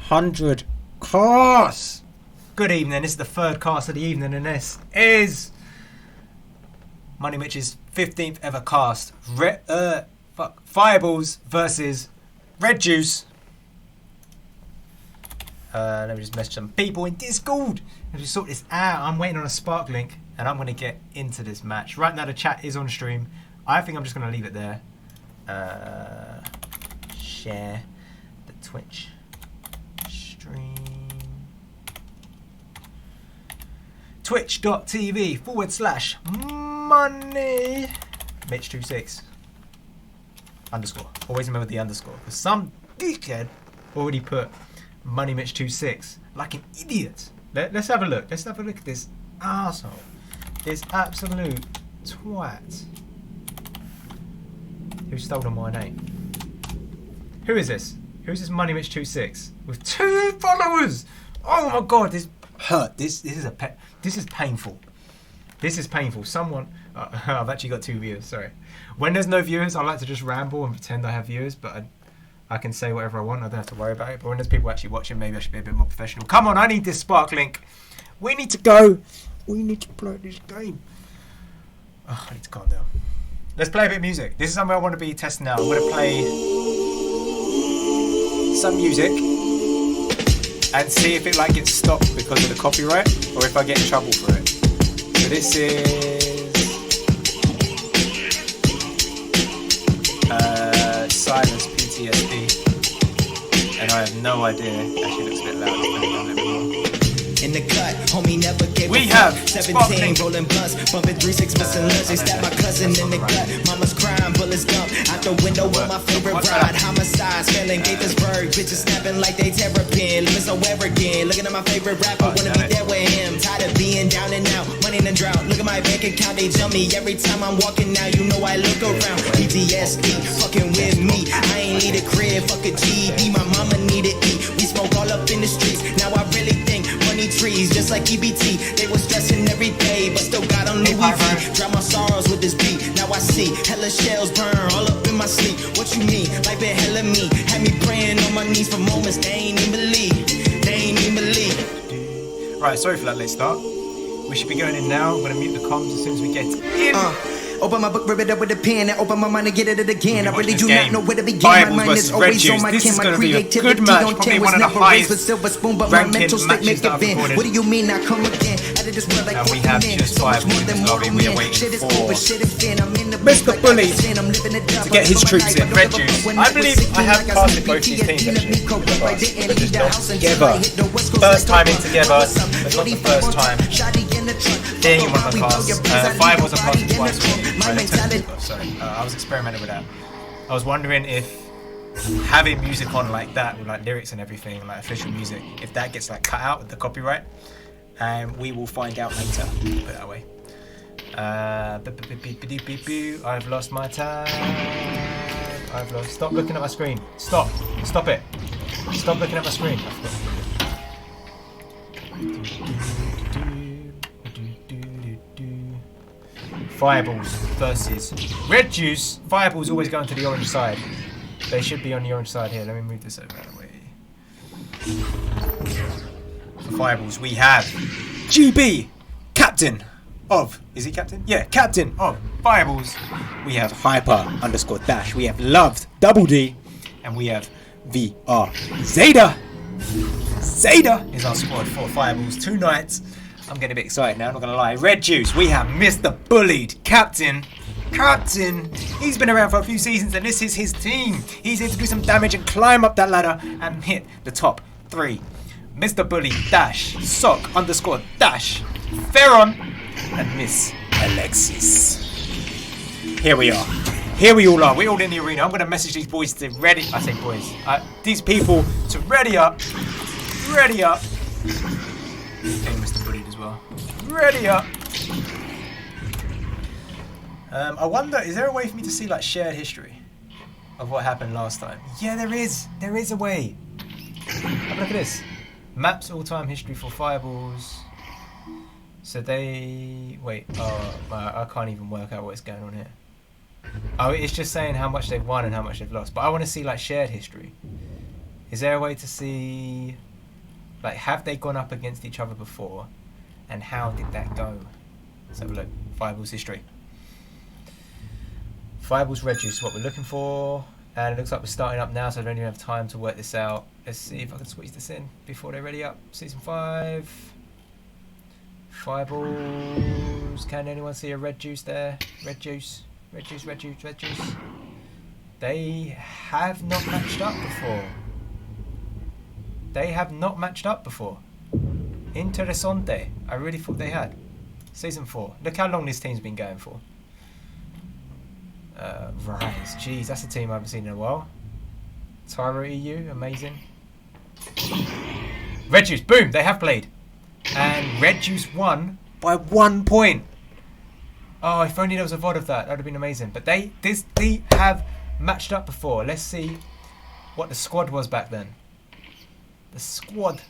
100 casts. Good evening. This is the third cast of the evening, and this is Moneymitch's 15th ever cast. Fireballs versus Red Juice. Let me just message some people in Discord as we sort this out. I'm waiting on a Spark link, and I'm going to get into this match. Right now, the chat is on stream. I think I'm just going to leave it there. Share the Twitch stream. Twitch.tv/Moneymitch26 _. Always remember the underscore, because some dickhead already put Moneymitch26 like an idiot. Let's have a look. Let's have a look at this arsehole. This absolute twat. Who stolen my name? Who is this? Who's this Moneymitch26 with 2 followers? Oh my god, this hurt. This is a pet. This is painful. This is painful. Someone. I've actually got 2 viewers. Sorry. When there's no viewers, I like to just ramble and pretend I have viewers, but I can say whatever I want. I don't have to worry about it. But when there's people actually watching, maybe I should be a bit more professional. Come on, I need this Spark link. We need to go. We need to play this game. Oh, I need to calm down. Let's play a bit of music. This is something I want to be testing out. I'm going to play some music and see if it like gets stopped because of the copyright or if I get in trouble for it. So this is Silence PTSD, and I have no idea. Actually, looks a bit loud. In the cut, homie never gave we have 17 rolling blunts, bumping 3-6 missing lunch. They stabbed my cousin in the gut. Mama's crying, bullets dump out the window with my favorite ride. Homicide, spelling Gaithersburg, bitches snapping like they terrapin. Living so arrogant, looking at my favorite rapper, wanna be there with him. Tired of being down and out, money in the drought. Look at my bank account, they jump me every time I'm walking out. You know I look around. PTSD, fucking with me. I ain't need a crib, fuck a GD. My mama need to eat. We smoke all up in the streets. Now I really think money trees, just like EBT. They were stressing every day, but still got on Louis V. Drown my sorrows with this beat. Now I see hella shells burn all up in my sleep. What you mean? Life been hella me. Had me praying on my knees for moments they ain't even believe. They ain't even believe. Right, sorry for that late start. We should be going in now. I'm gonna mute the comms as soon as we get in. Open my book, rip it up with a pen, and open my mind and get it again. I really do not know where to begin. Bibles my mind is always on my this kin. is My going to be a creativity good match. on Probably 10 one was of the never raised with highest silver spoon, but my mental state make a bend. What do you mean I come again? Out of this world like and we have just 5 minutes lobby. We are waiting for Mr. Mr. Bully to get his troops in. Red Juice. I believe I have casted both these teams actually. But just not together. First time in together, but not the first time being in one of the casts. Fireballs are casted twice. Sorry, I was experimenting with that. I was wondering if having music on like that, with like lyrics and everything, like official music, if that gets like cut out with the copyright, and we will find out later. Put it that way. I've lost my time. I've lost. Stop looking at my screen. Stop. Stop it. Stop looking at my screen. Fireballs versus Red Juice. Fireballs always going to the orange side. They should be on the orange side here. Let me move this over that way. For Fireballs, we have GB, captain of. Is he captain? Yeah, captain of Fireballs. We have Hyper_Dash. We have Loved Double D, and we have VR Zeta. Zeta is our squad for Fireballs tonight. I'm getting a bit excited now, I'm not going to lie. Red Juice, we have Mr. Bullied, Captain. He's been around for a few seasons and this is his team. He's here to do some damage and climb up that ladder and hit the top 3. Mr. Bully Dash, Sock_Dash, Ferron, and Miss Alexis. Here we are. Here we all are. We're all in the arena. I'm going to message these boys to ready. I say boys. These people to ready up. Ready up. Okay, Mr. Bullied as well. Ready up. I wonder, is there a way for me to see like shared history of what happened last time? Yeah, there is. There is a way. Have a look at this. Maps all-time history for Fireballs. So they... Wait. Oh, I can't even work out what's going on here. Oh, it's just saying how much they've won and how much they've lost. But I want to see like shared history. Is there a way to see, like, have they gone up against each other before? And how did that go? Let's have a look. Fireballs history. Fireballs red juice is what we're looking for. And it looks like we're starting up now, so I don't even have time to work this out. Let's see if I can squeeze this in before they're ready up. Season 5. Fireballs. Can anyone see a red juice there? Red juice. Red juice, red juice, red juice. They have not matched up before. They have not matched up before. Interessante. I really thought they had. Season 4. Look how long this team's been going for. Rise. Jeez, that's a team I haven't seen in a while. Tyro EU, amazing. Red Juice, boom, they have played. And Red Juice won by 1 point. Oh, if only there was a VOD of that. That would have been amazing. But they have matched up before. Let's see what the squad was back then. The squad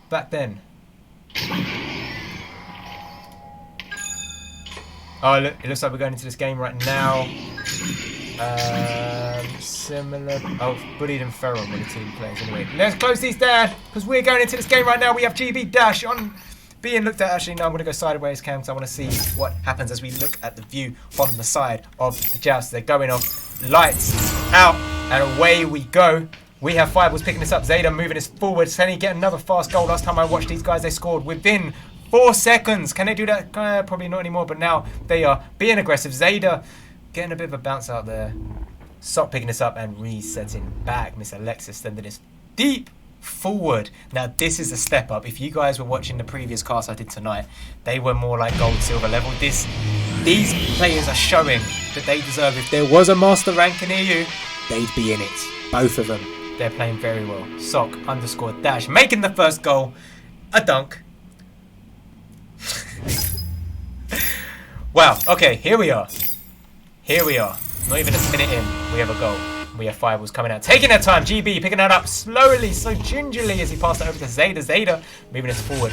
back then. Oh, look, it looks like we're going into this game right now. Similar. Oh, Bullied and Feral were the team players anyway. Let's close these down because we're going into this game right now. We have GB Dash on being looked at. Actually, no, I'm going to go sideways cam because I want to see what happens as we look at the view from the side of the joust. They're going off. Lights out and away we go. We have Fireballs picking this up. Zeta moving us forward. Can he get another fast goal? Last time I watched these guys, they scored within 4 seconds. Can they do that? Probably not anymore, but now they are being aggressive. Zeta getting a bit of a bounce out there. Sock picking this up and resetting back. Miss Alexis sending this deep forward. Now this is a step up. If you guys were watching the previous cast I did tonight, they were more like gold, silver level. These players are showing that they deserve. If there was a master rank in EU, they'd be in it. Both of them. They're playing very well. Sock _ dash making the first goal. A dunk. Wow, okay, here we are. Here we are. Not even a minute in, we have a goal. We have Fireballs coming out, taking their time. GB picking that up slowly, so gingerly as he passed it over to Zeta. Zeta moving us forward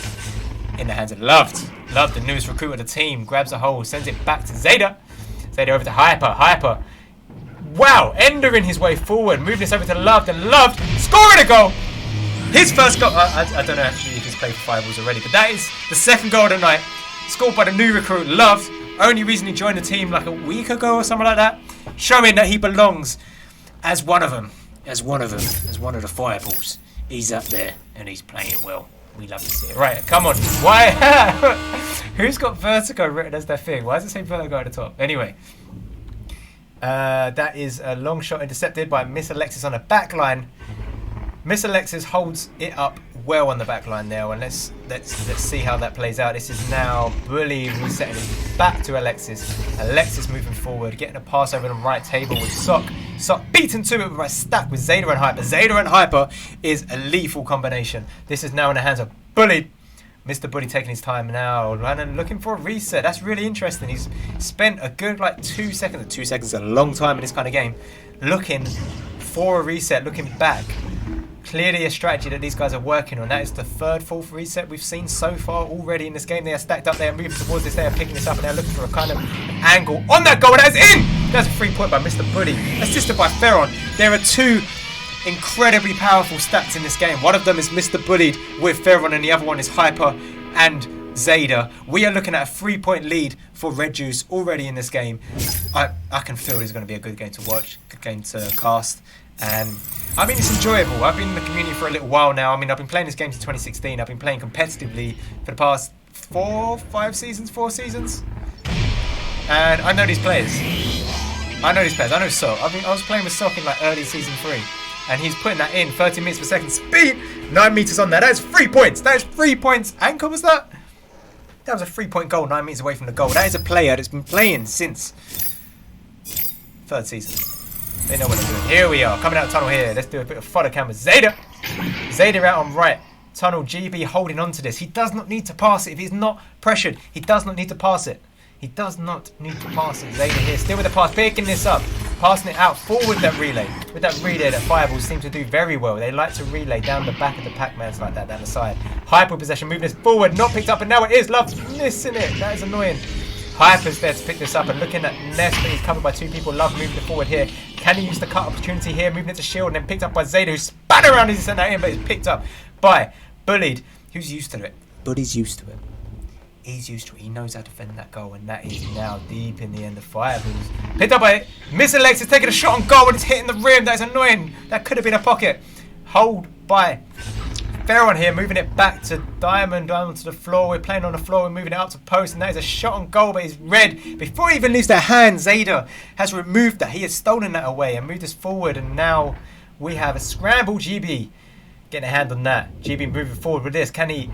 in the hands of Loved. Loved, the newest recruit of the team, grabs a hole, sends it back to Zeta. Zeta over to Hyper. Hyper. Wow, Ender in his way forward, moving this over to Loved, and Loved scoring a goal. His first goal. I don't know actually if he's played for Fireballs already, but that is the second goal of the night. Scored by the new recruit, Loved. Only reason he joined the team like a week ago or something like that. Showing that he belongs as one of them. As one of the Fireballs. He's up there and he's playing well. We love to see it. Right, come on. Why? Who's got Vertigo written as their thing? Why does it say Vertigo at the top? Anyway. That is a long shot intercepted by Miss Alexis on the back line. Miss Alexis holds it up well on the back line there, and let's see how that plays out. This is now Bully resetting it back to Alexis. Alexis moving forward, getting a pass over the right table with Sock. Sock beaten to it with a stack with Zeta and Hyper. Zeta and Hyper is a lethal combination. This is now in the hands of Bully. Mr. Bully taking his time now and looking for a reset. That's really interesting. He's spent a good 2 seconds. 2 seconds is a long time in this kind of game. Looking for a reset, looking back. Clearly a strategy that these guys are working on. That is the third, fourth reset we've seen so far already in this game. They are stacked up, they are moving towards this, they are picking this up, and they're looking for a kind of angle on that goal. That is in! That's a 3 point by Mr. Bully. Assisted by Ferron. There are 2 incredibly powerful stats in this game. One of them is Mr. Bullied with Ferron, and the other one is Hyper and Zeta. We are looking at a 3 point lead for Red Juice already in this game. I can feel this is going to be a good game to watch, good game to cast. And I mean, it's enjoyable. I've been in the community for a little while now. I mean, I've been playing this game since 2016. I've been playing competitively for the past 4 seasons. And I know these players. I know Sok. I was playing with Sok in early season 3. And he's putting that in 30 meters per second speed. 9 meters on that. That is 3 points. That is 3 points. Anchor was that? That was a 3 point goal 9 meters away from the goal. That is a player that's been playing since 3rd season. They know what they're doing. Here we are, coming out of tunnel here. Let's do a bit of fodder cam with Zeta. Zeta out on right. Tunnel, GB holding on to this. He does not need to pass it if he's not pressured. He does not need to pass it. He does not need to pass it. Zeta here, still with the pass, picking this up. Passing it out forward with that relay. With that relay that Fireballs seem to do very well. They like to relay down the back of the Pac-Mans like that, down the side. Hyper possession, moving this forward, not picked up, and now it is. Love's missing it. That is annoying. Hyper's there to pick this up and looking at Nest, but he's covered by 2 people. Love moving it forward here. Can he use the cut opportunity here? Moving into shield and then picked up by Zeta, who span around and sent that in, but it's picked up by Bullied, who's used to it. Bully's used to it. He's used to it. He knows how to defend that goal, and that is now deep in the end of Fireballs. Picked up by Mr. Lex is taking a shot on goal and it's hitting the rim. That is annoying. That could have been a pocket. Hold by Theron here, moving it back to Diamond. Diamond to the floor. We're playing on the floor. We're moving it out to post, and that is a shot on goal, but it's red. Before he even leaves their hand, Zeta has removed that. He has stolen that away and moved us forward, and now we have a scramble. GB getting a hand on that. GB moving forward with this. Can he...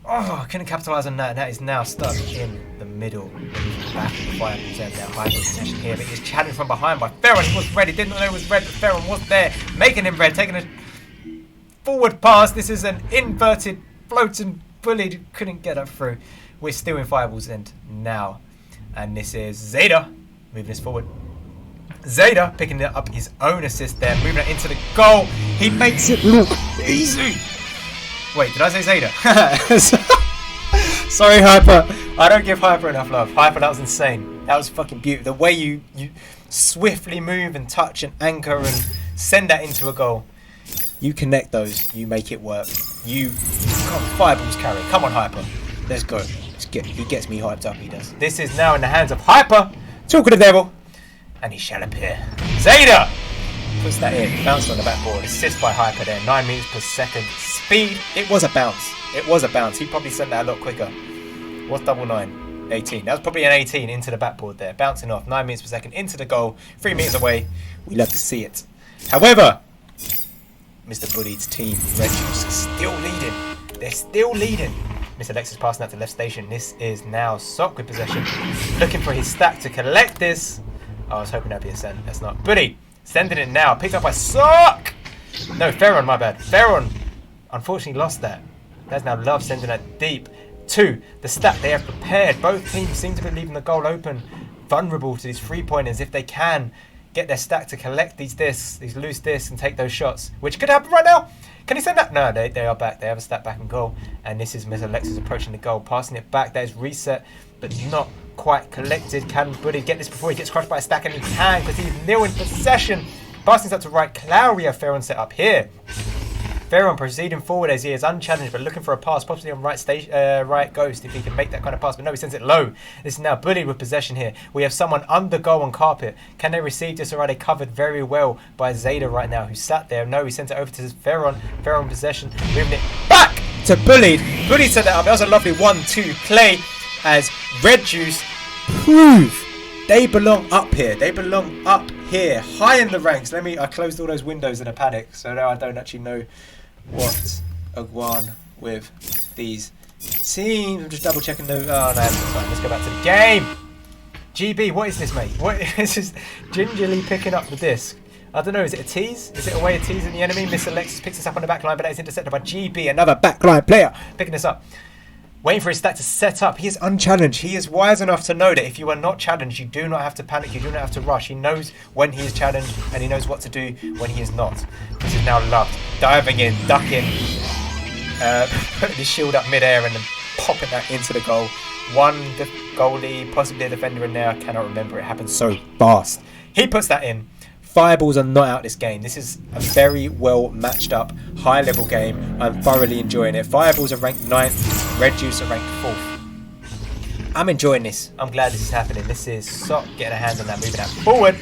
Oh, couldn't capitalise on that. That is now stuck in the middle. Back in the Fireballs end now. High possession here, but he's challenged from behind by Theron. He was red. He didn't know it was red, but Theron was there, making him red, taking a forward pass. This is an inverted floating Bullied. Couldn't get up through. We're still in Fireballs end now, and this is Zeta moving us forward. Zeta picking up his own assist there, moving it into the goal. He makes it look easy. Wait, did I say Zeta? Sorry, Hyper. I don't give Hyper enough love. Hyper, that was insane. That was fucking beautiful. The way you swiftly move and touch and anchor and send that into a goal. You connect those. You make it work. You got Fireballs carry. Come on, Hyper. Let's go. He gets me hyped up, he does. This is now in the hands of Hyper. Talk of the devil. And he shall appear. Zeta puts that in. Bounce on the backboard. Assist by Hyper there. 9 meters per second. Speed. It was a bounce. It was a bounce. He probably sent that a lot quicker. What's double 9? 18. That was probably an 18 into the backboard there. Bouncing off. 9 meters per second into the goal. 3 meters away. We love to see it. However, Mr. Bullied's team, Red Juice, is still leading. They're still leading. Mr. Lex is passing out to left station. This is now Sock with possession. Looking for his stack to collect this. Oh, I was hoping that'd be a send. That's not. Bullied sending it now. Picked up by Sock. No, Theron, my bad. Theron unfortunately lost that. There's now Love sending that deep to the stack they have prepared. Both teams seem to be leaving the goal open, vulnerable to these 3-pointers if they can get their stack to collect these discs, these loose discs, and take those shots, which could happen right now. Can he send that? No, they are back. They have a stack back in goal, and this is Mr. Alexis approaching the goal, passing it back. That is reset, but not quite collected. Can Bullied get this before he gets crushed by a stack? And he can, because he's nil in possession. Passing it up to right. Claudia Theron set up here. Theron proceeding forward as he is unchallenged, but looking for a pass, possibly on right Ghost, if he can make that kind of pass. But no, he sends it low. This is now Bullied with possession here. We have someone under goal on carpet. Can they receive this, or are they covered very well by Zeta right now, who sat there? No, he sent it over to Theron. Theron possession, moving it back to Bullied. Bullied set that up. That was a lovely 1-2 play as Red Juice prove they belong up here. They belong up here, high in the ranks. I closed all those windows in a panic, so now I don't actually know what Agwan with these teams. I'm just double checking the. Oh no, that's fine. Let's go back to the game. GB, what is this, mate? What is this? Gingerly picking up the disc. I don't know. Is it a tease? Is it a way of teasing the enemy? Mr. Alexis picks this up on the back line, but that is intercepted by GB, another backline player, picking this up. Waiting for his stack to set up. He is unchallenged. He is wise enough to know that if you are not challenged, you do not have to panic. You do not have to rush. He knows when he is challenged, and he knows what to do when he is not. This is now Loved. Diving in, ducking, putting his shield up mid-air and then popping that into the goal. One goalie, possibly a defender in there. I cannot remember. It happened so fast. He puts that in. Fireballs are not out this game. This is a very well matched up, high level game. I'm thoroughly enjoying it. Fireballs are ranked 9th, Red Juice are ranked 4th. I'm enjoying this. I'm glad this is happening. This is Sock getting a hand on that, moving that forward.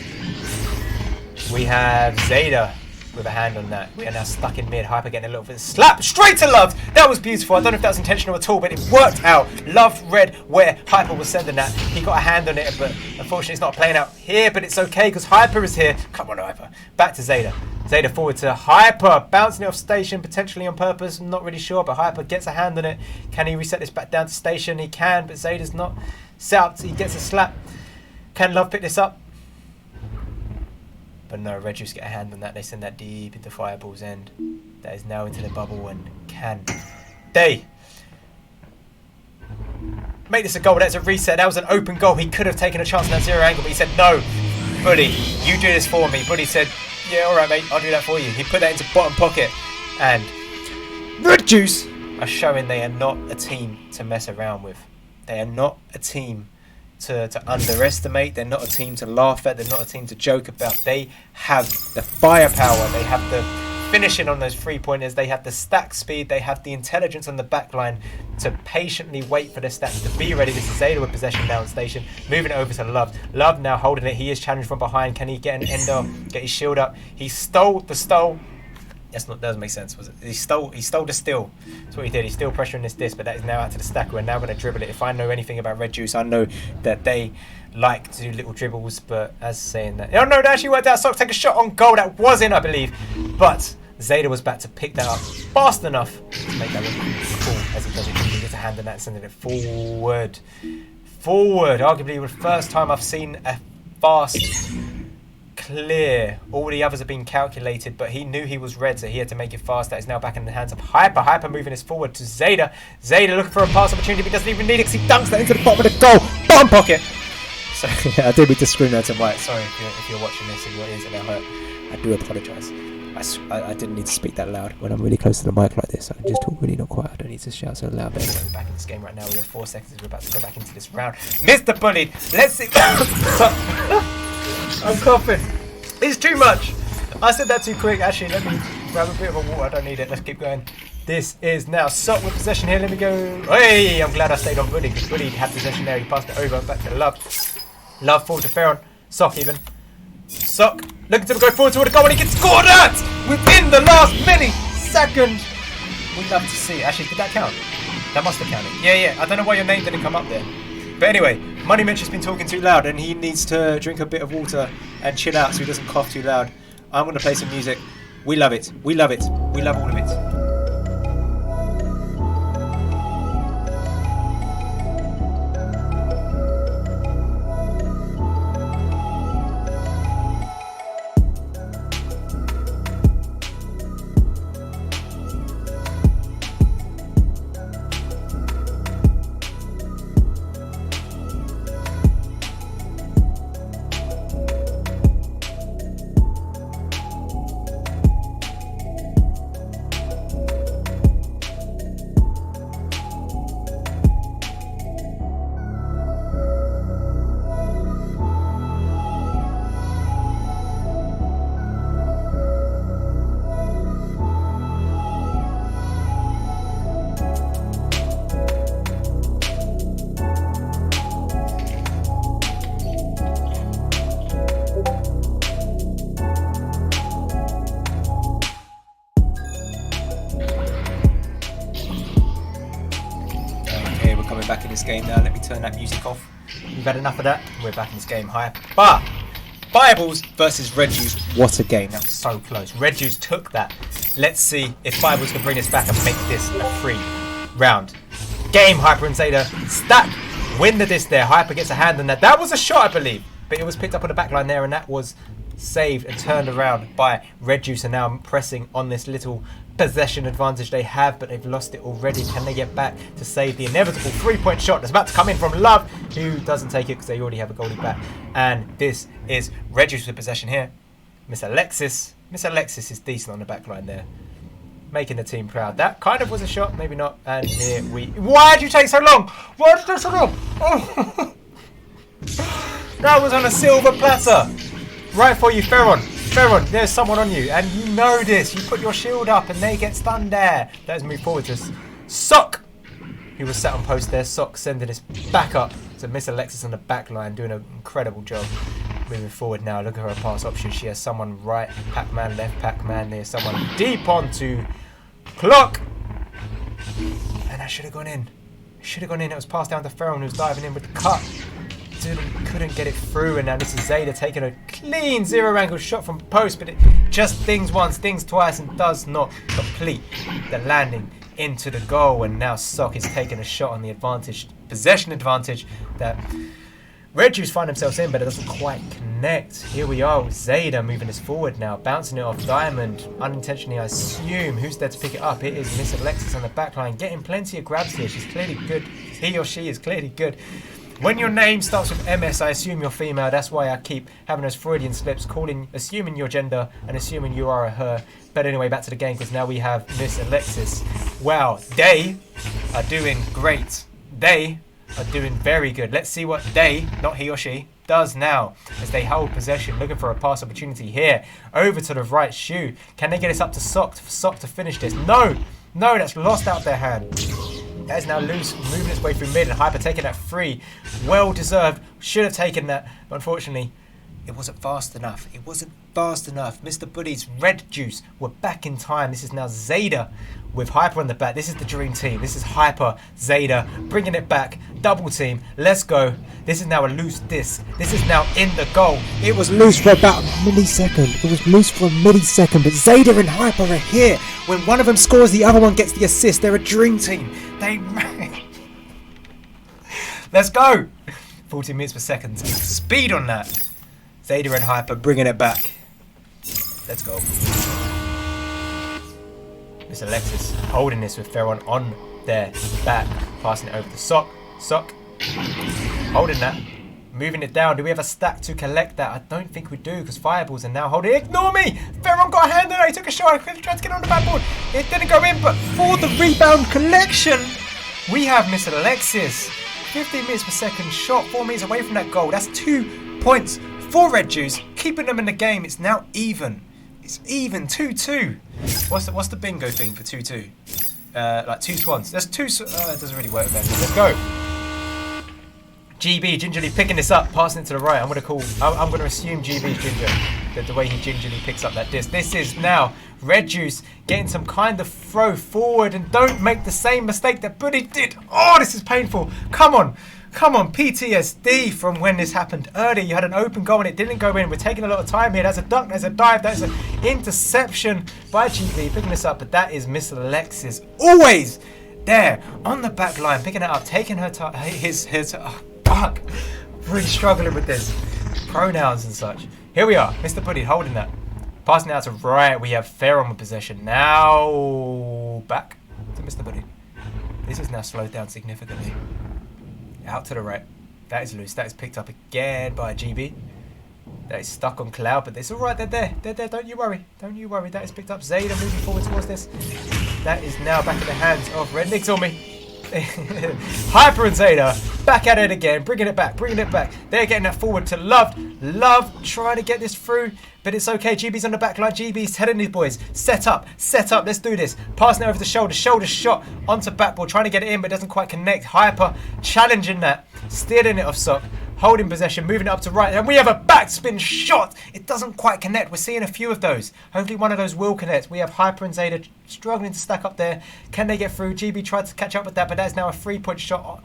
We have Zeta with a hand on that. We are now stuck in mid. Hyper getting a little bit of slap straight to Love. That was beautiful. I don't know if that was intentional at all, but it worked out. Love read where Hyper was sending that. He got a hand on it, but unfortunately it's not playing out here, but it's okay because Hyper is here. Come on, Hyper. Back to Zeta. Zeta forward to Hyper, bouncing it off station, potentially on purpose. I'm not really sure, but Hyper gets a hand on it. Can he reset this back down to station? He can, but Zeta's not set up. He gets a slap. Can Love pick this up? But no, Red Juice get a hand on that. They send that deep into Fireball's end. That is now into the bubble, and can they make this a goal? That's a reset. That was an open goal. He could have taken a chance on that zero angle, but he said, no, Buddy, you do this for me. Buddy said, yeah, all right, mate, I'll do that for you. He put that into bottom pocket, and Red Juice are showing they are not a team to mess around with. They are not a team to underestimate. They're not a team to laugh at. They're not a team to joke about. They have the firepower. They have the finishing on those 3-pointers. They have the stack speed. They have the intelligence on the back line to patiently wait for their stacks to be ready. This is Zeta with possession down station. Moving it over to Love. Love now holding it. He is challenged from behind. Can he get an ender? Get his shield up? He stole the stole. That doesn't make sense, was it? He stole the steal. That's what he did. He's still pressuring this disc, but that is now out to the stack. We're now going to dribble it. If I know anything about Red Juice, I know that they like to do little dribbles, but as saying that... Oh no, that actually worked out. Sock take a shot on goal. That was in, I believe. But Zeta was back to pick that up fast enough to make that look cool as he does it. He gets a hand in that and sending it forward. Forward. Arguably the first time I've seen a fast... clear. All the others have been calculated, but he knew he was red, so he had to make it fast. That is now back in the hands of Hyper. Hyper moving this forward to Zeta. Zeta looking for a pass opportunity, but doesn't even need it because he dunks that into the bottom of the goal. Bottom pocket. So yeah, I did need to scream that to Mike. Sorry if you're watching this and your ears are now hurt. I do apologise. I didn't need to speak that loud when I'm really close to the mic like this. I can just talk really not quiet. I don't need to shout so loud. But anyway, we're back in this game right now. We have 4 seconds. We're about to go back into this round. Mr. Bullied. Let's see. I'm coughing. It's too much. I said that too quick. Actually, let me grab a bit of a water. I don't need it. Let's keep going. This is now Sock with possession here. Let me go. Hey, I'm glad I stayed on Bullied because Bullied had possession there. He passed it over back to Love. Love forward to Ferron. Sock even. Sock looking to go forward toward the goal and he gets scored at within the last millisecond. We'd love to see it. Actually, did that count? That must have counted. Yeah. I don't know why your name didn't come up there. But anyway, Moneymitch has been talking too loud and he needs to drink a bit of water and chill out so he doesn't cough too loud. I'm going to play some music. We love it. We love it. We love all of it. Back in this game now. Let me turn that music off. We've had enough of that. We're back in this game. But Bibles versus Red Juice. What a game. That was so close. Red Juice took that. Let's see if Bibles can bring us back and make this a 3-round game. Hyper and Zeta stack. Win the disc there. Hyper gets a hand on that. That was a shot, I believe. But it was picked up on the back line there and that was saved and turned around by Red Juice, and now pressing on this little possession advantage they have, but they've lost it already. Can they get back to save the inevitable 3-point shot that's about to come in from Love, who doesn't take it because they already have a goalie back? And this is Red Juice with possession here. Miss Alexis is decent on the back line there, making the team proud. That kind of was a shot, maybe not. And here we... Why did you take so long? Why did you take so long? Oh. That was on a silver platter. Right for you, Ferron. Ferron, there's someone on you, and you know this. You put your shield up, and they get stunned there. Let's move forward to Sock, who was sat on post there. Sock sending this back up to Miss Alexis on the back line, doing an incredible job. Moving forward now, look at her pass option. She has someone right, Pac-Man, left Pac-Man. There's someone deep onto Clock. And that should have gone in. Should have gone in. It was passed down to Ferron, who's diving in with the cut. Couldn't get it through, and now this is Zeta taking a clean 0-angle shot from post, but it just things once, things twice, and does not complete the landing into the goal. And now Sock is taking a shot on the advantage, possession advantage that Red Juice find themselves in, but it doesn't quite connect. Here we are with Zeta moving us forward now, bouncing it off Diamond, unintentionally I assume. Who's there to pick it up? It is Miss Alexis on the back line, getting plenty of grabs here. She's clearly good. He or she is clearly good. When your name starts with MS, I assume you're female. That's why I keep having those Freudian slips, assuming your gender and assuming you are a her. But anyway, back to the game, because now we have Miss Alexis. Wow, they are doing great. They are doing very good. Let's see what they, not he or she, does now as they hold possession, looking for a pass opportunity here. Over to the right, Shu. Can they get this up to Sock? Sock to finish this? No, that's lost out of their hand. That is now loose, moving its way through mid, and Hyper taking that free. Well deserved. Should have taken that, but unfortunately, it wasn't fast enough. It wasn't fast enough. Mr. Buddy's Red Juice were back in time. This is now Zeta with Hyper on the back. This is the dream team. This is Hyper, Zeta, bringing it back. Double team. Let's go. This is now a loose disc. This is now in the goal. It was loose for about a millisecond. It was loose for a millisecond, but Zeta and Hyper are here. When one of them scores, the other one gets the assist. They're a dream team. Let's go. 40 meters per second. Speed on that. Zeta and Hyper bringing it back. Let's go. Miss Alexis holding this with Ferron on their back. Passing it over to Sock. Sock. Holding that. Moving it down. Do we have a stack to collect that? I don't think we do because Fireballs are now holding it. Ignore me! Ferron got a hand on it. He took a shot. I quickly tried to get on the backboard. It didn't go in, but for the rebound collection, we have Miss Alexis. 15 meters per second shot. 4 meters away from that goal. That's 2 points for Red Juice, keeping them in the game. It's now even. It's even 2-2. What's the bingo thing for 2-2? Like 2 swans. There's 2. It doesn't really work with that. Let's go. GB gingerly picking this up, passing it to the right. I'm gonna assume GB's Ginger. The way he gingerly picks up that disc. This is now Red Juice getting some kind of throw forward, and don't make the same mistake that Buddy did. Oh, this is painful. Come on, PTSD from when this happened earlier. You had an open goal and it didn't go in. We're taking a lot of time here. There's a duck, there's a dive, there's an interception by GB picking this up, but that is Miss Alexis always there on the back line, picking it up, taking her time. Oh, fuck. Really struggling with this. Pronouns and such. Here we are, Mr. Buddy holding that. Passing it out to right, we have Ferron with possession. Now back to Mr. Buddy. This is now slowed down significantly. Out to the right. That is loose. That is picked up again by GB. That is stuck on Cloud, but it's alright. They're there. They're there. Don't you worry. Don't you worry. That is picked up. Zeta moving forward towards this. That is now back in the hands of Red. Nicks on me. Hyper and Zeta back at it again, bringing it back. They're getting that forward to Love trying to get this through, but it's okay. GB's on the back line. GB's telling these boys, set up, let's do this. Passing it over the shoulder shot onto backboard, trying to get it in, but it doesn't quite connect. Hyper challenging that, stealing it off Sock, holding possession, moving it up to right, and we have a backspin shot. It doesn't quite connect. We're seeing a few of those. Hopefully one of those will connect. We have Hyper and Zeta struggling to stack up there. Can they get through? GB tried to catch up with that, but that's now a 3-point shot.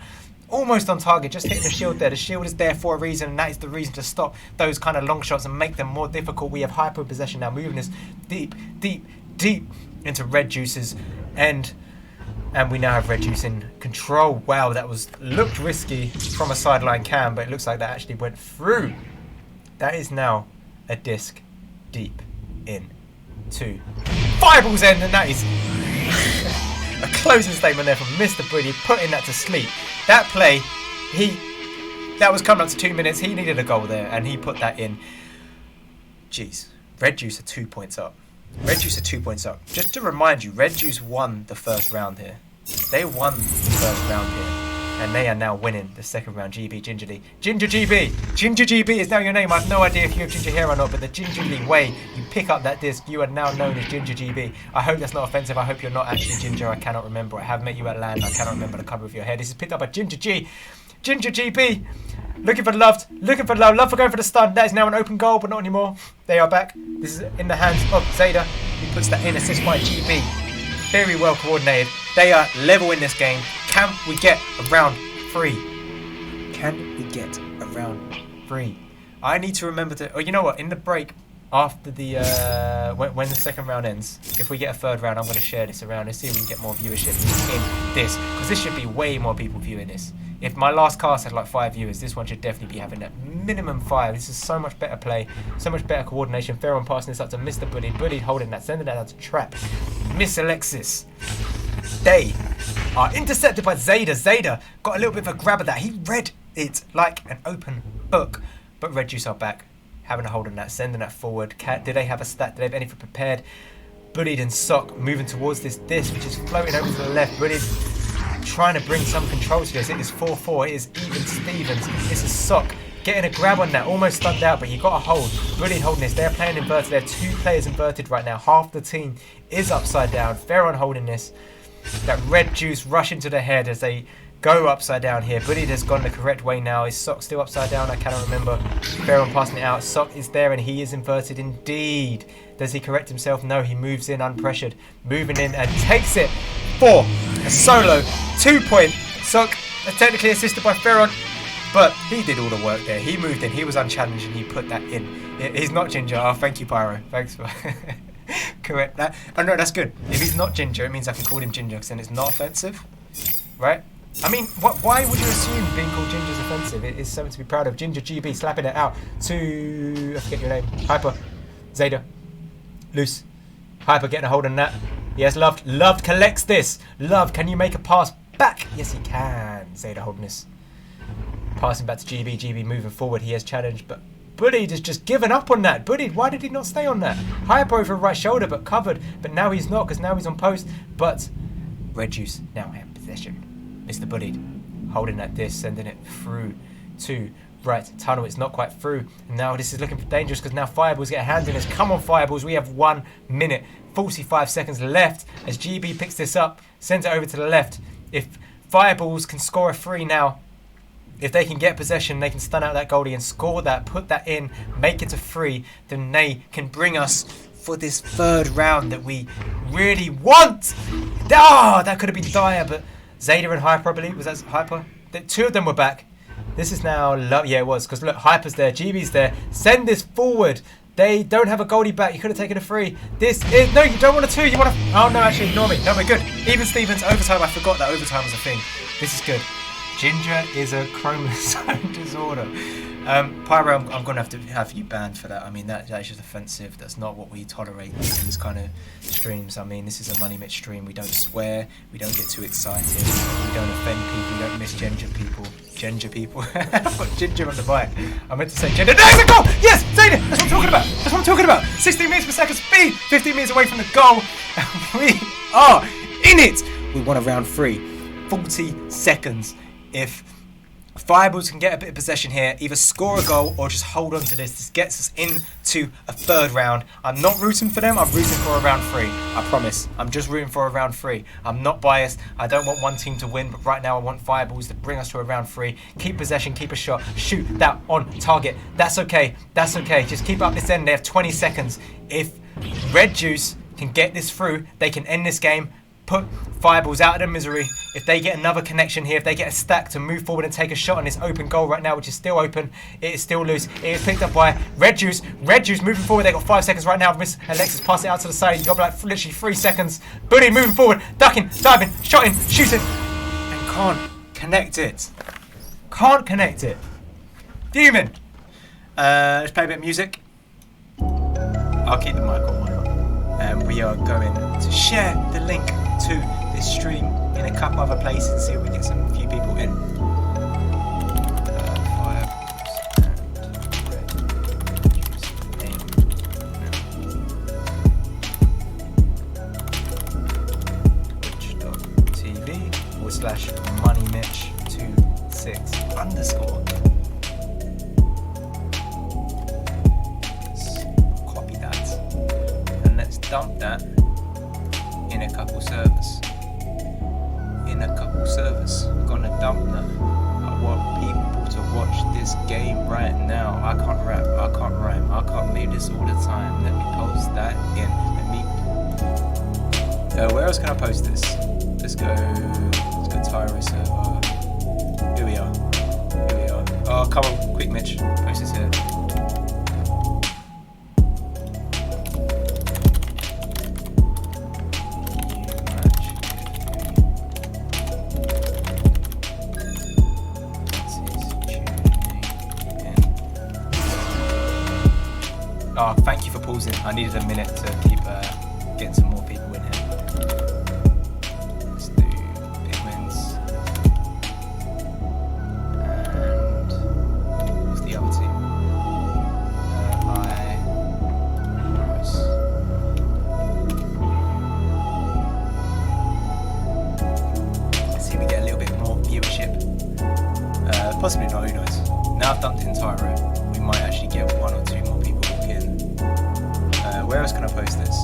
Almost on target, just hitting the shield there. The shield is there for a reason, and that is the reason to stop those kind of long shots and make them more difficult. We have Hyper possession now, moving us deep into Red Juice's end. And we now have Red Juice in control. Wow, that looked risky from a sideline cam, but it looks like that actually went through. That is now a disc deep in to Fireball's end, and that is a closing statement there from Mr. Brady, putting that to sleep. That play, that was coming up to 2 minutes. He needed a goal there, and he put that in. Jeez, Red Juice are 2 points up. Red Juice are 2 points up. Just to remind you, Red Juice won the first round here. They won the first round here, and they are now winning the second round. GB gingerly. Ginger GB is now your name. I have no idea if you have ginger hair or not, but the gingerly way you pick up that disc, you are now known as Ginger GB. I hope that's not offensive. I hope you're not actually ginger. I cannot remember. I have met you at land. I cannot remember the colour of your hair. This is picked up by Ginger G. Ginger GB. Looking for love. Love for going for the stun. That is now an open goal, but not anymore. They are back. This is in the hands of Zeta. He puts that in, assist by GB. Very well coordinated. They are level in this game. Can we get a round 3? Can we get a round 3? I need to remember to... Oh, you know what? In the break, after the... when the second round ends, if we get a third round, I'm going to share this around and see if we can get more viewership in this. Because this should be way more people viewing this. If my last cast had like 5 viewers, this one should definitely be having that minimum 5. This is so much better play, so much better coordination. Ferron passing this up to Mr. Buddy. Buddy holding that, sending that out to Trap. Miss Alexis. They are intercepted by Zeta. Zeta got a little bit of a grab of that. He read it like an open book. But Red Juice are back, having a hold on that, sending that forward. Do they have a stat? Do they have anything prepared? Buddy and Sock moving towards this disc, which is floating over to the left. Buddy trying to bring some control to this. It is 4-4. It is even Stevens. This is Sock getting a grab on that. Almost stunned out, but you got a hold. Brilliant holding this. They're playing inverted. They're 2 players inverted right now. Half the team is upside down. Ferron holding this. That red juice rushing to the head as they go upside down here. Bullied has gone the correct way now. Is Sock still upside down? I cannot remember. Ferron passing it out. Sock is there and he is inverted indeed. Does he correct himself? No, he moves in unpressured. Moving in and takes it for a solo 2 point. Sock technically assisted by Ferron, but he did all the work there. He moved in. He was unchallenged and he put that in. He's not Ginger. Oh, thank you, Pyro. Thanks for correct that. Oh no, that's good. If he's not Ginger, it means I can call him Ginger because then it's not offensive, right? I mean, why would you assume being called Ginger is offensive? It is something to be proud of. Ginger GB slapping it out to, I forget your name, Hyper, Zeta, Loose, Hyper getting a hold on that. Yes, Loved collects this. Love, can you make a pass back? Yes, he can. Zeta holding this. Passing back to GB, GB moving forward. He has challenged, but Bullied has just given up on that. Bullied, why did he not stay on that? Hyper over right shoulder, but covered. But now he's not, because now he's on post. But Red Juice now in possession. Mr. Bullied holding at this, sending it through to right tunnel. It's not quite through. And now this is looking dangerous because now Fireballs get a hand in this. Come on, Fireballs. We have 1 minute, 45 seconds left as GB picks this up, sends it over to the left. If Fireballs can score a 3 now, if they can get possession, they can stun out that goalie and score that, put that in, make it a 3, then they can bring us for this 3rd round that we really want. Ah, that could have been dire, but Zeta and Hyper, I believe. Was that Hyper? The 2 of them were back. This is now... Yeah, it was. Because look, Hyper's there. GB's there. Send this forward. They don't have a goalie back. You could have taken a 3. This is... No, you don't want a 2. You want a... Oh, no, actually, ignore me. No, we're good. Even Stevens, overtime. I forgot that overtime was a thing. This is good. Ginger is a chromosome disorder. Pyro, I'm going to have you banned for that. I mean, that's just offensive. That's not what we tolerate in these kind of streams. I mean, this is a Moneymitch stream. We don't swear. We don't get too excited. We don't offend people. We don't misgender people. Ginger people. I've got Ginger on the mic. I meant to say Ginger. There's a goal! Yes! Zeta! That's what I'm talking about. That's what I'm talking about. 16 meters per second speed. 15 meters away from the goal. We are in it. We won a round 3. 40 seconds. If Fireballs can get a bit of possession here, either score a goal or just hold on to this. This gets us into a 3rd round. I'm not rooting for them. I'm rooting for a round 3. I promise. I'm just rooting for a round 3. I'm not biased. I don't want one team to win, but right now I want Fireballs to bring us to a round 3. Keep possession, keep a shot, shoot that on target. That's okay. That's okay. Just keep up this end. They have 20 seconds. If Red Juice can get this through, they can end this game. Put Fireballs out of their misery. If they get another connection here, if they get a stack to move forward and take a shot on this open goal right now, which is still open, it is still loose. It is picked up by Red Juice. Red Juice moving forward. They got 5 seconds right now. Miss Alexis pass it out to the side. You got like literally 3 seconds. Bully moving forward, ducking, diving, shotting, shooting, and can't connect it. Can't connect it. Fuming. Let's play a bit of music. I'll keep the mic on, why not? And we are going to share the link to this stream in a couple other places and see if we get some few people in. Twitch.tv/Moneymitch26 underscore. Let's copy that and let's dump that in a couple servers. Gonna dump that. I want people to watch this game right now. I can't rap, I can't rhyme, I can't make this all the time. Let me post that in. Where else can I post this? Let's go Tyro server. Here we are. Oh, come on, quick Mitch. Post this here. Oh, thank you for pausing. I needed a minute to keep getting some more people in here. Let's do big wins. And what's the other team? Let's see if we get a Possibly not, who knows. Now I've dumped the entire row, we might actually get 1 or 2 more people walk in. Where else can I post this?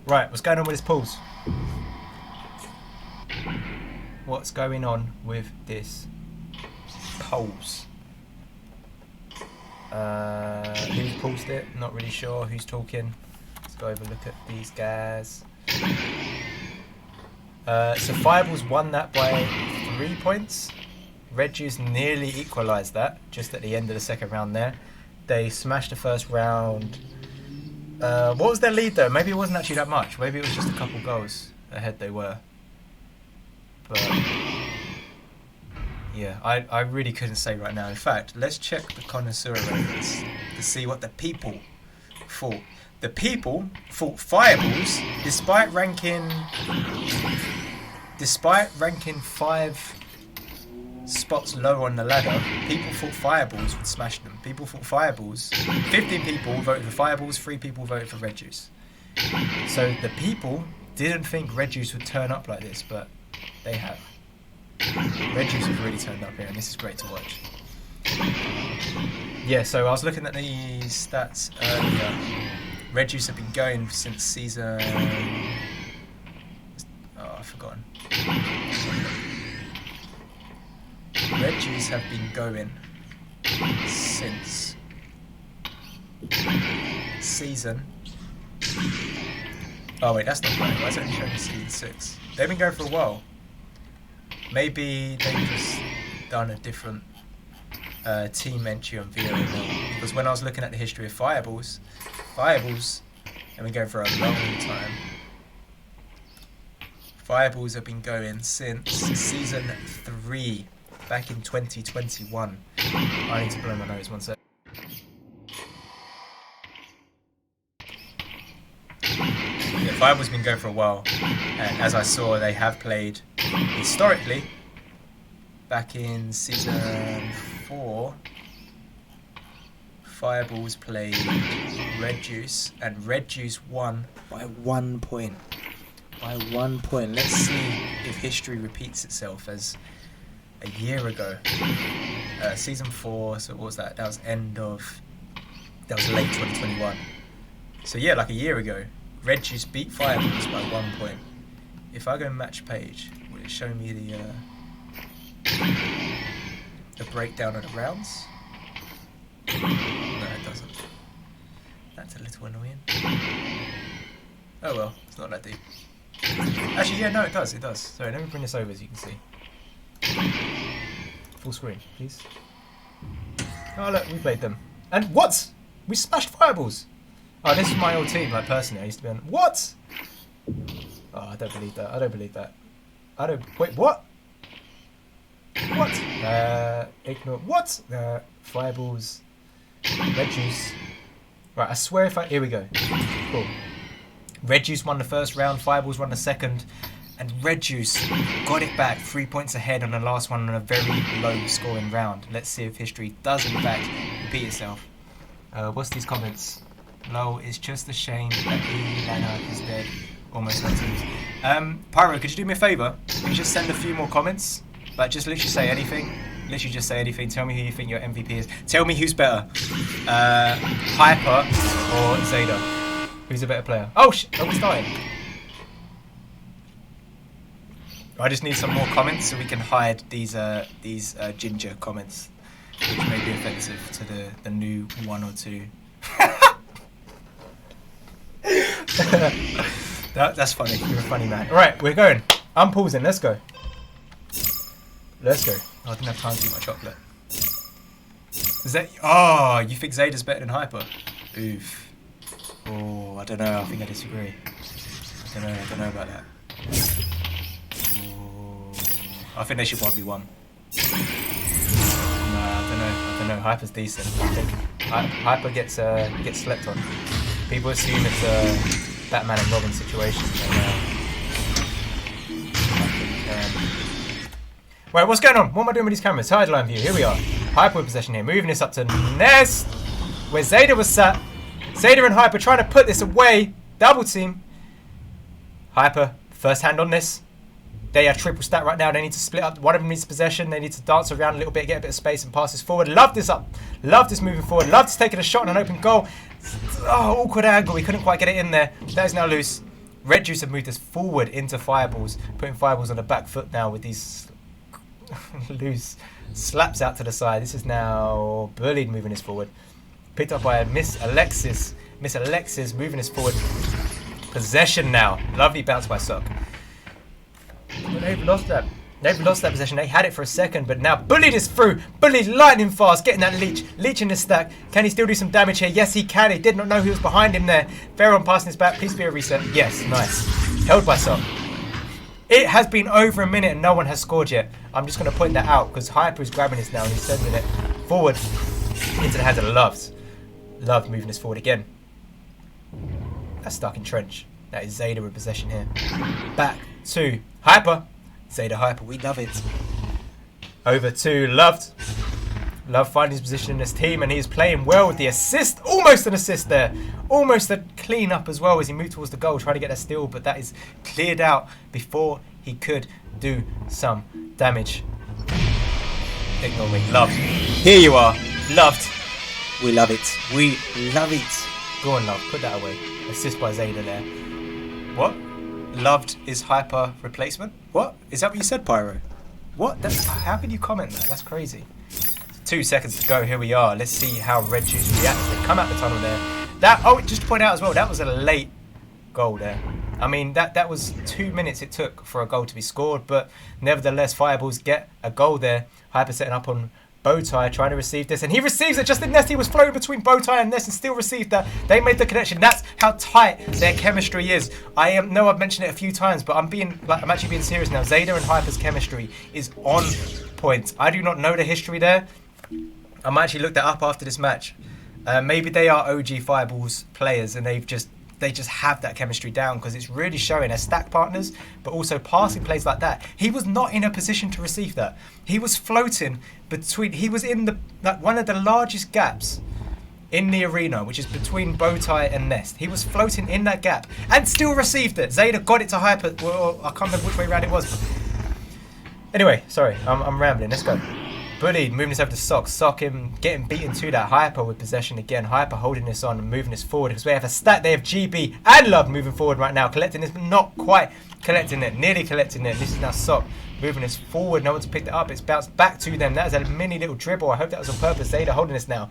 Right, what's going on with this pulse? What's going on with this pulse? Who's pulsed it? Not really sure who's talking. Let's go over and look at these guys. So Fireballs won that by 3 points. Red Juice nearly equalised that just at the end of the second round there. They smashed the first round. What was their lead though? Maybe it wasn't actually that much. Maybe it was just a couple goals ahead they were. But yeah, I really couldn't say right now. In fact, let's check the connoisseur ratings to see what the people thought. The people thought Fireballs, despite ranking 5 spots low on the ladder, people thought Fireballs would smash them. People thought Fireballs. 15 people voted for Fireballs, 3 people voted for Red Juice. So the people didn't think Red Juice would turn up like this, but they have. Red Juice have really turned up here, and this is great to watch. Yeah, so I was looking at the stats earlier. Red Juice have been going since season... Oh, I've forgotten. Red Juice have been going since season... Oh wait, that's not right. Why is it only showing season 6? They've been going for a while. Maybe they've just done a different team entry on VRML. Because when I was looking at the history of Fireballs have been going for a long time. Fireballs have been going since season 3, back in 2021. I need to blow my nose 1 sec. Yeah, Fireballs have been going for a while, and as I saw, they have played historically. Back in season 4, Fireballs played Red Juice, and Red Juice won by 1 point. By 1 point. Let's see if history repeats itself as a year ago. Season 4, so what was that? That was late 2021. So yeah, like a year ago, Red Juice beat Fireballs by 1 point. If I go match page, will it show me the breakdown of the rounds? No, it doesn't. That's a little annoying. Oh well, it's not that deep. Actually, yeah, no, it does, it does. Sorry, let me bring this over so you can see. Full screen, please. Oh look, we played them. And what? We smashed Fireballs! Oh, this is my old team, like personally, I used to be on... What? Oh, I don't believe that, I don't believe that. I don't... Wait, what? What? Ignore... What? Fireballs... Red Juice... Right, I swear if I... Here we go. Cool. Red Juice won the first round, Fireballs won the second, and Red Juice got it back 3 points ahead on the last one on a very low scoring round. Let's see if history does in fact repeat itself. What's these comments? Lol, it's just a shame that Lana is dead. Almost like teams. Pyro, could you do me a favour? Could you just send a few more comments? Like, just literally say anything. Literally just say anything. Tell me who you think your MVP is. Tell me who's better. Hyper or Zeta. Who's a better player? Oh, we're starting. I just need some more comments so we can hide these ginger comments, which may be offensive to the new 1 or 2. That's funny. You're a funny man. All right, we're going. I'm pausing. Let's go. Let's go. Oh, I didn't have time to eat my chocolate. Is that? Oh, you think Zeta's better than Hyper? Oof. Oh, I don't know. I think I disagree. I don't know about that. Oh. I think they should probably won. No, I don't know. Hyper's decent. I think Hyper gets slept on. People assume it's a Batman and Robin situation. Right, what's going on? What am I doing with these cameras? Sideline view. Here we are. Hyper with possession here. Moving this up to Nest, where Zeta was sat. Zeta and Hyper trying to put this away. Double team. Hyper, first hand on this. They are triple stack right now. They need to split up. One of them needs possession. They need to dance around a little bit, get a bit of space and pass this forward. Love this up. Love this moving forward. Love this taking a shot on an open goal. Oh, awkward angle. He couldn't quite get it in there. That is now loose. Red Juice have moved us forward into Fireballs. Putting Fireballs on the back foot now with these loose slaps out to the side. This is now Bullied moving us forward. Picked up by Miss Alexis. Miss Alexis moving us forward. Possession now. Lovely bounce by Sock. But they've lost that. They've lost that possession. They had it for a second, but now Bullied is through. Bullied lightning fast, getting that leech. Leech in the stack. Can he still do some damage here? Yes, he can. He did not know who was behind him there. Pharaoh passing his back. Please be a reset. Yes, nice. Held by Sock. It has been over a minute and no one has scored yet. I'm just going to point that out because Hyper is grabbing this now and he's sending it forward into the hands of Loves. Love moving this forward again. That's stuck in trench. That is Zeta with possession here. Back to Hyper. Zeta Hyper, we love it. Over to Loved. Love finding his position in this team and he's playing well with the assist. Almost an assist there. Almost a clean up as well as he moved towards the goal trying to get that steal, but that is cleared out before he could do some damage. Ignore me. Loved. Here you are. Loved. We love it. We love it. Go on, Love. Put that away. Assist by Zeta there. What? Loved is Hyper replacement? What? Is that what you said, Pyro? What? How can you comment that? That's crazy. 2 seconds to go. Here we are. Let's see how Red Juice reacts. They come out the tunnel there. Just to point out as well, that was a late goal there. I mean, that was 2 minutes it took for a goal to be scored, but nevertheless, Fireballs get a goal there. Hyper setting up on Bowtie, trying to receive this, and he receives it just in Nest. He was floating between Bowtie and Nest and still received that. They made the connection. That's how tight their chemistry is. I know I've mentioned it a few times, but I'm actually being serious now. Zeta and Hyper's chemistry is on point. I do not know the history there. I might actually look that up after this match. Maybe they are OG Fireballs players and they just have that chemistry down because it's really showing as stack partners, but also passing plays like that. He was not in a position to receive that. He was floating between. He was in one of the largest gaps in the arena, which is between Bowtie and Nest. He was floating in that gap and still received it. Zeta got it to Hyper. Well, I can't remember which way around it was. Anyway, sorry, I'm rambling. Let's go. Bullied, moving this over to Sock. Sock him getting beaten to that. Hyper with possession again. Hyper holding this on and moving this forward because we have a stat. They have GB and Love moving forward right now. Collecting this, but not quite collecting it. Nearly collecting it. This is now Sock moving this forward. No one's picked it up. It's bounced back to them. That is a mini little dribble. I hope that was on purpose. Zeta holding this now.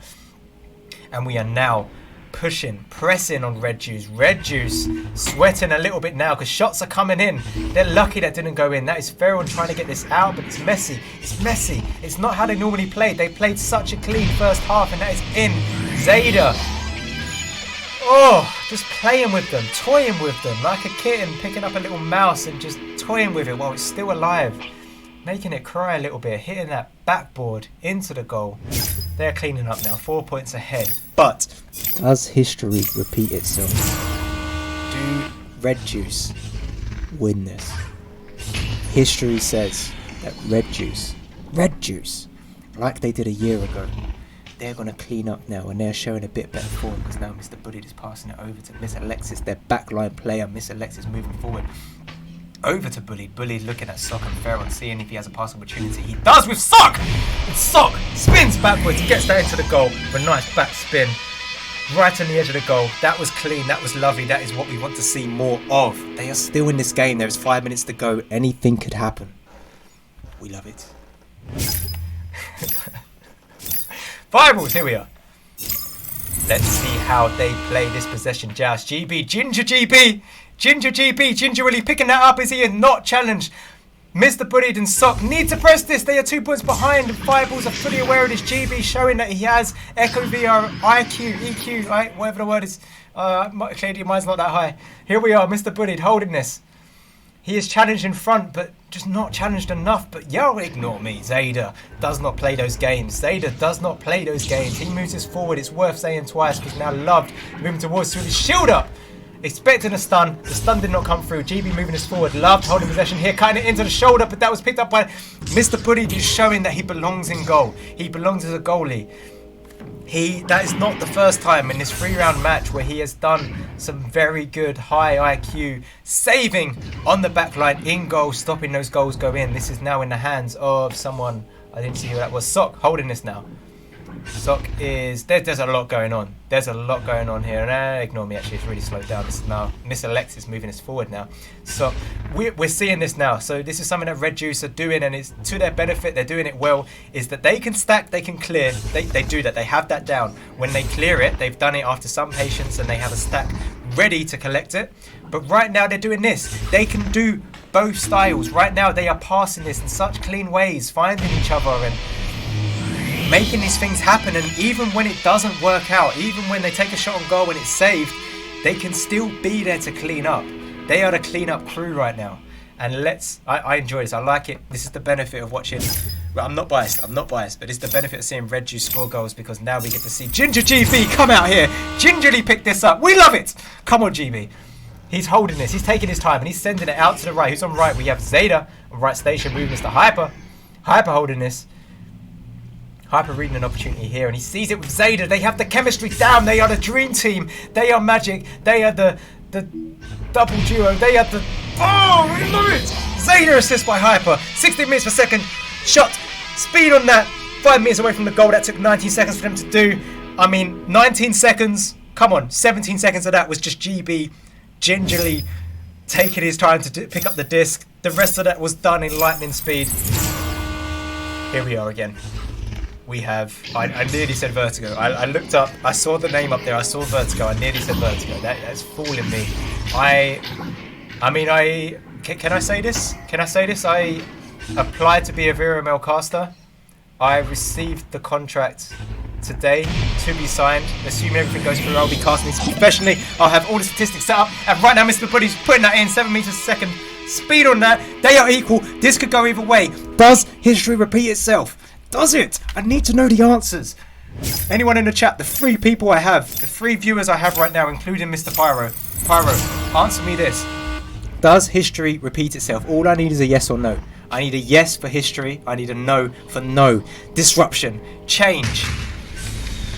And we are now pushing, pressing on Red Juice. Red Juice sweating a little bit now because shots are coming in. They're lucky that didn't go in. That is Feral trying to get this out, but it's messy. It's messy. It's not how they normally played. They played such a clean first half, and that is in. Zeta. Oh, just playing with them, toying with them like a kitten picking up a little mouse and just toying with it while it's still alive. Making it cry a little bit, hitting that backboard into the goal. They're cleaning up now, 4 points ahead. But does history repeat itself? Do Red Juice win this? History says that Red Juice, like they did a year ago, they're going to clean up now and they're showing a bit better form because now Mr. Bullied is passing it over to Miss Alexis, their backline player. Miss Alexis moving forward. Over to Bullied. Bullied looking at Sock and Feral, seeing if he has a pass opportunity. He does with Sock! And Sock spins backwards, gets that into the goal. With a nice back spin. Right on the edge of the goal. That was clean, that was lovely. That is what we want to see more of. They are still in this game. There is 5 minutes to go. Anything could happen. We love it. Fireballs, here we are. Let's see how they play this possession joust. GB, Ginger GB! Ginger GB, gingerly picking that up as he is not challenged. Mr. Bullied and Sock need to press this. They are 2 points behind. The Fireballs are fully aware of this. GB showing that he has Echo VR, IQ, EQ, right? Whatever the word is. Clearly mine's not that high. Here we are, Mr. Bullied holding this. He is challenged in front, but just not challenged enough. But yo, ignore me. Zayda does not play those games. Zayda does not play those games. He moves this forward. It's worth saying twice because now Loved moving towards through the shield up. Expecting a stun. The stun did not come through. GB moving this forward. Loved holding possession here. Kind of into the shoulder, but that was picked up by Mr. Buddy, who's showing that he belongs in goal. He belongs as a goalie. That is not the first time in this 3-round match where he has done some very good high IQ saving on the back line in goal, stopping those goals go in. This is now in the hands of someone, I didn't see who that was. Sock holding this now. Sock is, there's a lot going on. There's a lot going on here. And ignore me, actually, it's really slowed down. This is now, Miss Alexis moving us forward now. So we're seeing this now. So this is something that Red Juice are doing, and it's to their benefit. They're doing it well, is that they can stack, they can clear. They do that. They have that down. When they clear it, they've done it after some patience, and they have a stack ready to collect it. But right now they're doing this. They can do both styles. Right now they are passing this in such clean ways, finding each other and making these things happen. And even when it doesn't work out, even when they take a shot on goal and it's saved, they can still be there to clean up. They are the clean up crew right now. And I enjoy this. I like it. This is the benefit of watching. Well, I'm not biased, but it's the benefit of seeing Red Juice score goals, because now we get to see Ginger GB come out here, gingerly pick this up. We love it. Come on, GB. He's holding this. He's taking his time and he's sending it out to the right. Who's on right? We have Zayda on right station moving this to Hyper. Hyper holding this. Hyper reading an opportunity here, and he sees it with Zayda. They have the chemistry down. They are the dream team. They are magic. They are the double duo. They are the... Oh, we love it! Zayda assist by Hyper. 16 minutes per second. Shot. Speed on that. 5 meters away from the goal. That took 19 seconds for them to do. I mean, 19 seconds. Come on. 17 seconds of that was just GB gingerly taking his time to pick up the disc. The rest of that was done in lightning speed. Here we are again. We have, I nearly said Vertigo. I looked up, I saw the name up there, I saw Vertigo, I nearly said Vertigo. That's fooling me. Can I say this? I applied to be a VRML caster. I received the contract today to be signed. Assuming everything goes through, I'll be casting this professionally. I'll have all the statistics set up. And right now, Mr. Buddy's putting that in, 7 meters a second. Speed on that. They are equal. This could go either way. Does history repeat itself? Does it? I need to know the answers. Anyone in the chat, the 3 people I have, the 3 viewers I have right now, including Mr. Pyro. Pyro, answer me this. Does history repeat itself? All I need is a yes or no. I need a yes for history. I need a no for no. Disruption. Change.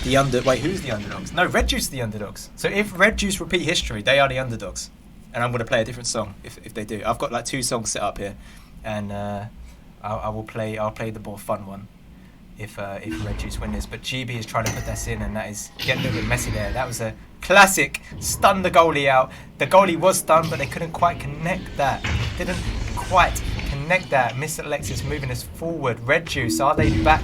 Wait, who's the underdogs? No, Red Juice are the underdogs. So if Red Juice repeat history, they are the underdogs. And I'm going to play a different song if they do. I've got like 2 songs set up here. And I'll play the more fun one if Red Juice win this. But GB is trying to put this in, and that is getting a little bit messy there. That was a classic stun the goalie out. The goalie was stunned, but they couldn't quite connect that. Didn't quite connect that. Miss Alexis moving us forward. Red Juice, are they back?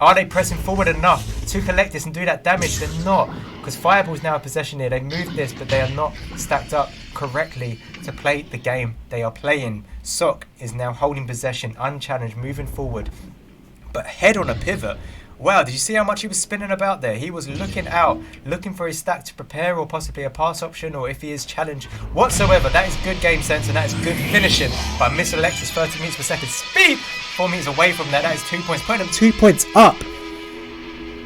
Are they pressing forward enough to collect this and do that damage? They're not, because Fireball's now in possession here. They moved this, but they are not stacked up correctly to play the game they are playing. Sock is now holding possession, unchallenged, moving forward. But head on a pivot. Wow, did you see how much he was spinning about there? He was looking out, looking for his stack to prepare, or possibly a pass option, or if he is challenged whatsoever. That is good game sense, and that is good finishing by Miss Alexis. 30 meters per second speed. 4 meters away from that. That is 2 points. Putting them 2 points up.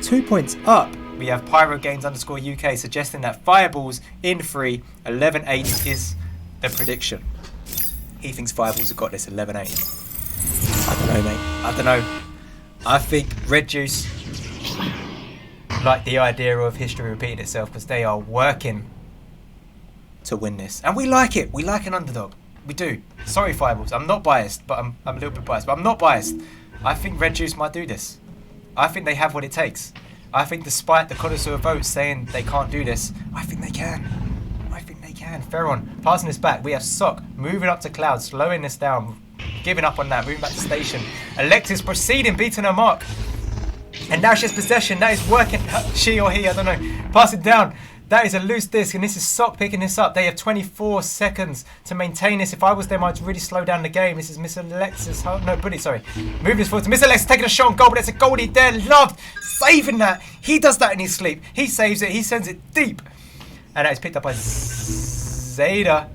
2 points up. We have Pyro Games _ UK suggesting that Fireballs in 3. 11-8 is the prediction. He thinks Fireballs have got this 11-8. I don't know, mate. I don't know. I think Red Juice like the idea of history repeating itself, because they are working to win this. And we like it. We like an underdog. We do. Sorry, Fireballs. I'm not biased, but I'm a little bit biased. But I'm not biased. I think Red Juice might do this. I think they have what it takes. I think despite the connoisseur votes saying they can't do this, I think they can. I think they can. Ferron passing this back. We have Sock moving up to Cloud, slowing this down. Giving up on that, moving back to station. Alexis proceeding, beating her mark. And now she has possession. That is working. She or he, I don't know. Passing down. That is a loose disc, and this is Sock picking this up. They have 24 seconds to maintain this. If I was them, I'd really slow down the game. This is Miss Alexis. Oh, no, Buddy, sorry. Moving this forward to Miss Alexis, taking a shot on goal, but there's a goalie there. Loved saving that. He does that in his sleep. He saves it. He sends it deep. And that is picked up by Zayda.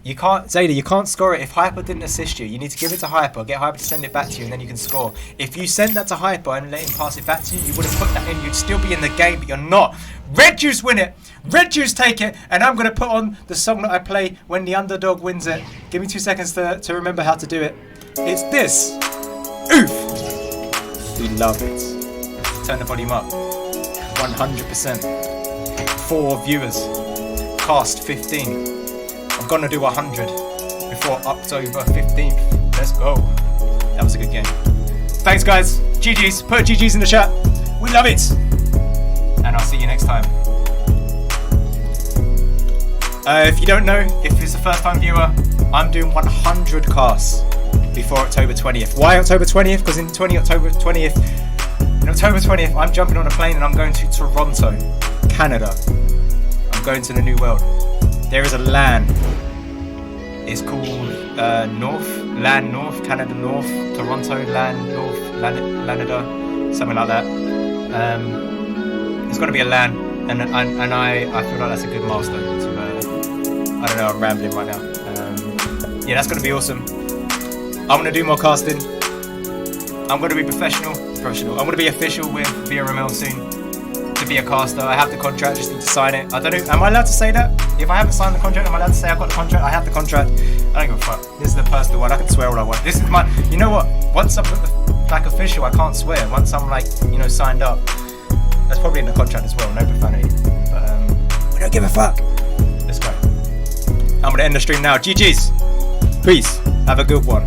You can't, Zayda, you can't score it if Hyper didn't assist you. You need to give it to Hyper, get Hyper to send it back to you, and then you can score. If you send that to Hyper and let him pass it back to you, you would have put that in, you'd still be in the game, but you're not. Red Juice win it, Red Juice take it, and I'm going to put on the song that I play when the underdog wins it. Give me 2 seconds to remember how to do it. It's this. Oof. We love it. Turn the volume up. 100%. 4 viewers. Cast 15. I'm gonna do 100 before October 15th. Let's go. That was a good game. Thanks, guys. GG's. Put GG's in the chat. We love it. And I'll see you next time. If you don't know, if it's a first time viewer, I'm doing 100 casts before October 20th. Why October 20th? Because in October 20th, I'm jumping on a plane and I'm going to Toronto, Canada. I'm going to the New World. There is a LAN. It's called LAN North, Canada North, Toronto LAN North, Lanada, something like that. It's going to be a LAN, and I feel like that's a good milestone to. I don't know, I'm rambling right now. Yeah, that's going to be awesome. I'm going to do more casting. I'm going to be professional. I'm going to be official with VRML soon. To be a caster, I have the contract, just need to sign it. I don't know, am I allowed to say that? If I haven't signed the contract, am I allowed to say I've got the contract? I have the contract. I don't give a fuck. This is the personal one, I can swear all I want. This is my, you know what? Once I'm like official, I can't swear. Once I'm like, you know, signed up. That's probably in the contract as well, no profanity. But we don't give a fuck. Let's go. I'm gonna end the stream now. GG's. Peace. Have a good one.